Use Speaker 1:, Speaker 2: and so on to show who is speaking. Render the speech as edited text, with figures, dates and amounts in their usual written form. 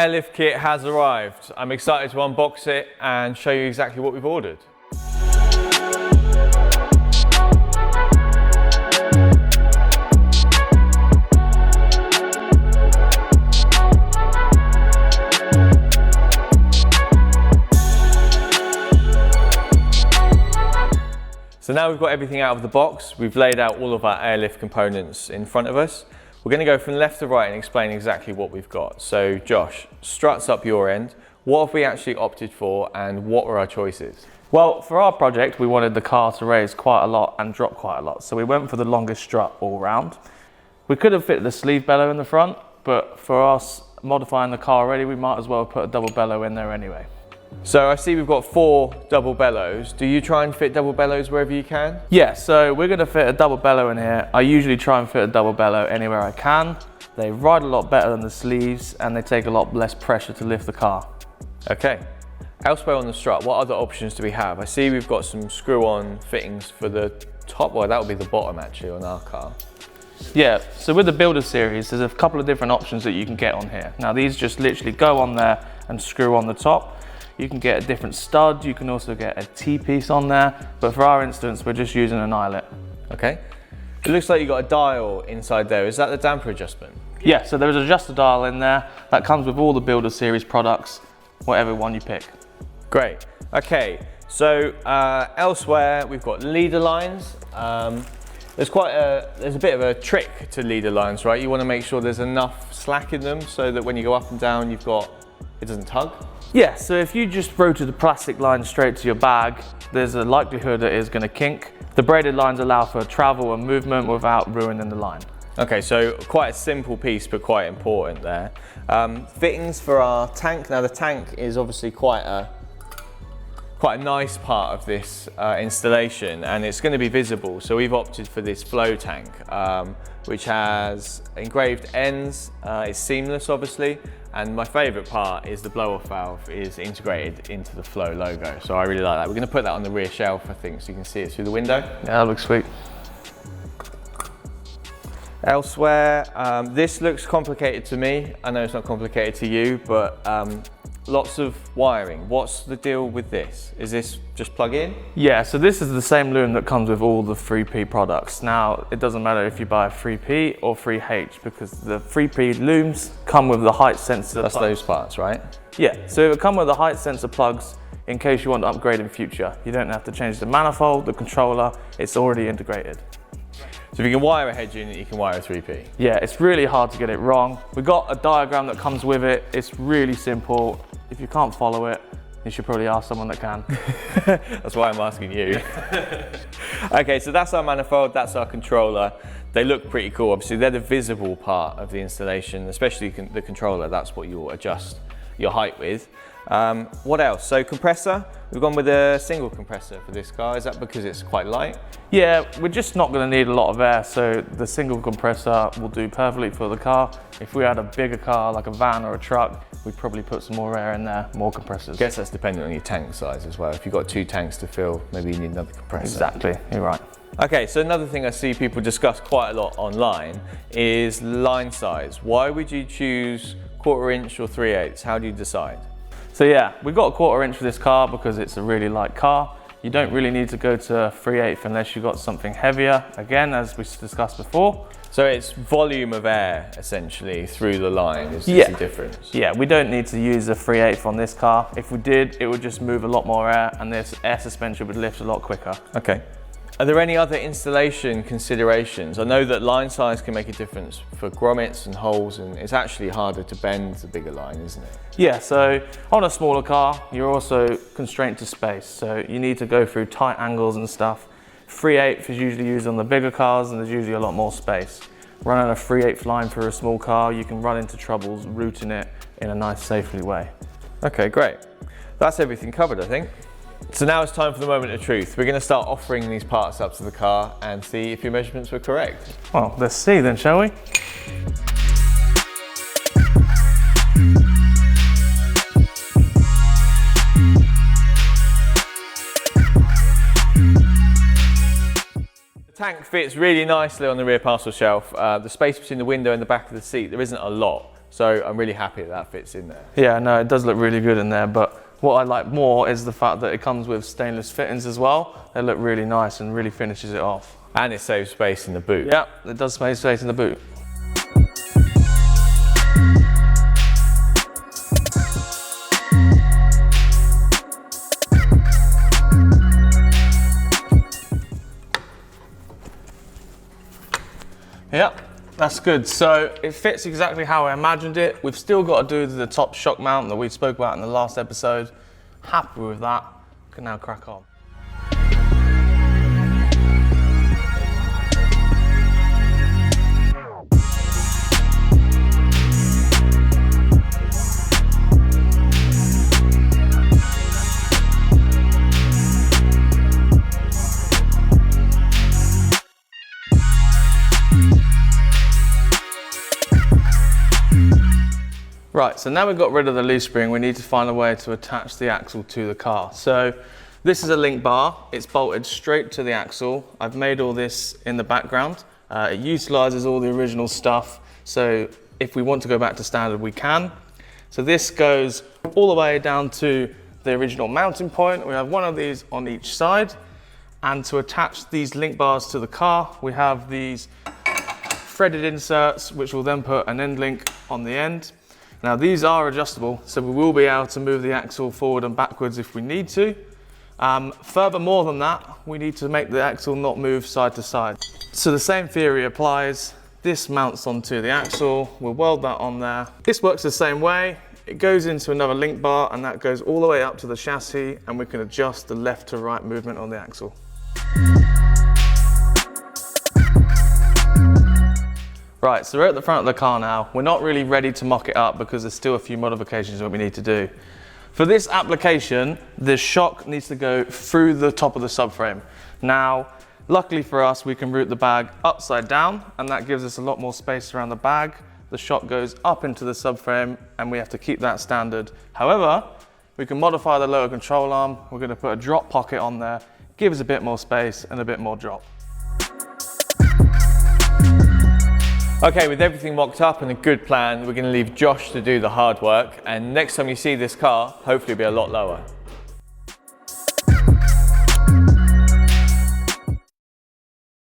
Speaker 1: airlift kit has arrived. I'm excited to unbox it and show you exactly what we've ordered. So now we've got everything out of the box, we've laid out all of our airlift components in front of us. We're going to go from left to right and explain exactly what we've got. So Josh, struts up your end. What have we actually opted for and what were our choices?
Speaker 2: Well, for our project, we wanted the car to raise quite a lot and drop quite a lot. So we went for the longest strut all round. We could have fit the sleeve bellow in the front, but for us modifying the car already, we might as well put a double bellow in there anyway.
Speaker 1: So I see we've got 4 double bellows. Do you try and fit double bellows wherever you can?
Speaker 2: Yeah, so we're going to fit a double bellow in here. I usually try and fit a double bellow anywhere I can. They ride a lot better than the sleeves and they take a lot less pressure to lift the car.
Speaker 1: Okay. Elsewhere on the strut, what other options do we have? I see we've got some screw-on fittings for the top, well that would be the bottom actually on our car.
Speaker 2: Yeah, so with the Builder series, there's a couple of different options that you can get on here. Now these just literally go on there and screw on the top. You can get a different stud, you can also get a T-piece on there, but for our instance, we're just using an eyelet.
Speaker 1: Okay. It looks like you've got a dial inside there. Is that the damper adjustment?
Speaker 2: Yeah, so there is a adjuster dial in there that comes with all the Builder series products, whatever one you pick.
Speaker 1: Great. Okay, so elsewhere we've got leader lines. There's a bit of a trick to leader lines, right? You want to make sure there's enough slack in them so that when you go up and down, it doesn't tug.
Speaker 2: Yeah, so if you just routed the plastic line straight to your bag, there's a likelihood that it's going to kink. The braided lines allow for travel and movement without ruining the line.
Speaker 1: Okay, so quite a simple piece, but quite important there. Fittings for our tank. Now the tank is obviously quite a nice part of this installation and it's going to be visible. So we've opted for this flow tank, which has engraved ends. It's seamless obviously. And my favourite part is the blow-off valve is integrated into the Flow logo. So I really like that. We're going to put that on the rear shelf, I think, so you can see it through the window.
Speaker 2: Yeah, that looks sweet.
Speaker 1: Elsewhere, this looks complicated to me. I know it's not complicated to you, but lots of wiring. What's the deal with this? Is this just plug in?
Speaker 2: Yeah, so this is the same loom that comes with all the 3P products. Now, it doesn't matter if you buy a 3P or 3H because the 3P looms come with the height sensor.
Speaker 1: That's those parts, right?
Speaker 2: Yeah, so it come with the height sensor plugs in case you want to upgrade in future. You don't have to change the manifold, the controller, it's already integrated.
Speaker 1: So if you can wire a head unit, you can wire a 3P.
Speaker 2: Yeah, it's really hard to get it wrong. We've got a diagram that comes with it. It's really simple. If you can't follow it, you should probably ask someone that can.
Speaker 1: That's why I'm asking you. Okay, so that's our manifold, that's our controller. They look pretty cool. Obviously, they're the visible part of the installation, especially the controller. That's what you'll adjust your height with. What else? So compressor, we've gone with a single compressor for this car. Is that because it's quite light?
Speaker 2: Yeah, we're just not going to need a lot of air, so the single compressor will do perfectly for the car. If we had a bigger car, like a van or a truck, we'd probably put some more air in there, more compressors.
Speaker 1: I guess that's dependent on your tank size as well. If you've got 2 tanks to fill, maybe you need another compressor.
Speaker 2: Exactly, you're right.
Speaker 1: Okay, so another thing I see people discuss quite a lot online is line size. Why would you choose 1/4 inch or 3/8? How do you decide?
Speaker 2: So yeah, we've got a 1/4 inch for this car because it's a really light car. You don't really need to go to 3/8 unless you've got something heavier, again, as we discussed before.
Speaker 1: So it's volume of air, essentially, through the line is the difference?
Speaker 2: Yeah, we don't need to use a 3/8 on this car. If we did, it would just move a lot more air and this air suspension would lift a lot quicker.
Speaker 1: Okay. Are there any other installation considerations? I know that line size can make a difference for grommets and holes, and it's actually harder to bend the bigger line, isn't it?
Speaker 2: Yeah, so on a smaller car, you're also constrained to space. So you need to go through tight angles and stuff. 3/8 is usually used on the bigger cars and there's usually a lot more space. Running a 3/8 line for a small car, you can run into troubles routing it in a nice, safely way.
Speaker 1: Okay, great. That's everything covered, I think. So now it's time for the moment of truth. We're going to start offering these parts up to the car and see if your measurements were correct.
Speaker 2: Well, let's see then, shall we?
Speaker 1: The tank fits really nicely on the rear parcel shelf. The space between the window and the back of the seat, there isn't a lot. So I'm really happy that fits in there.
Speaker 2: Yeah, no, it does look really good in there, but what I like more is the fact that it comes with stainless fittings as well. They look really nice and really finishes it off.
Speaker 1: And it saves space in the boot.
Speaker 2: Yeah, it does save space in the boot. Yep, that's good. So it fits exactly how I imagined it. We've still got to do the top shock mount that we spoke about in the last episode. Happy with that. Can now crack on. Right, so now we've got rid of the leaf spring, we need to find a way to attach the axle to the car. So this is a link bar, it's bolted straight to the axle. I've made all this in the background. It utilizes all the original stuff, so if we want to go back to standard, we can. So this goes all the way down to the original mounting point. We have one of these on each side. And to attach these link bars to the car, we have these threaded inserts, which will then put an end link on the end. Now these are adjustable, so we will be able to move the axle forward and backwards if we need to. Furthermore than that, we need to make the axle not move side to side. So the same theory applies. This mounts onto the axle, we'll weld that on there. This works the same way. It goes into another link bar and that goes all the way up to the chassis, and we can adjust the left to right movement on the axle. Right, so we're at the front of the car now. We're not really ready to mock it up because there's still a few modifications that we need to do. For this application, the shock needs to go through the top of the subframe. Now, luckily for us, we can route the bag upside down, and that gives us a lot more space around the bag. The shock goes up into the subframe, and we have to keep that standard. However, we can modify the lower control arm. We're going to put a drop pocket on there, give us a bit more space and a bit more drop.
Speaker 1: Okay, with everything mocked up and a good plan, we're going to leave Josh to do the hard work, and next time you see this car, hopefully it'll be a lot lower.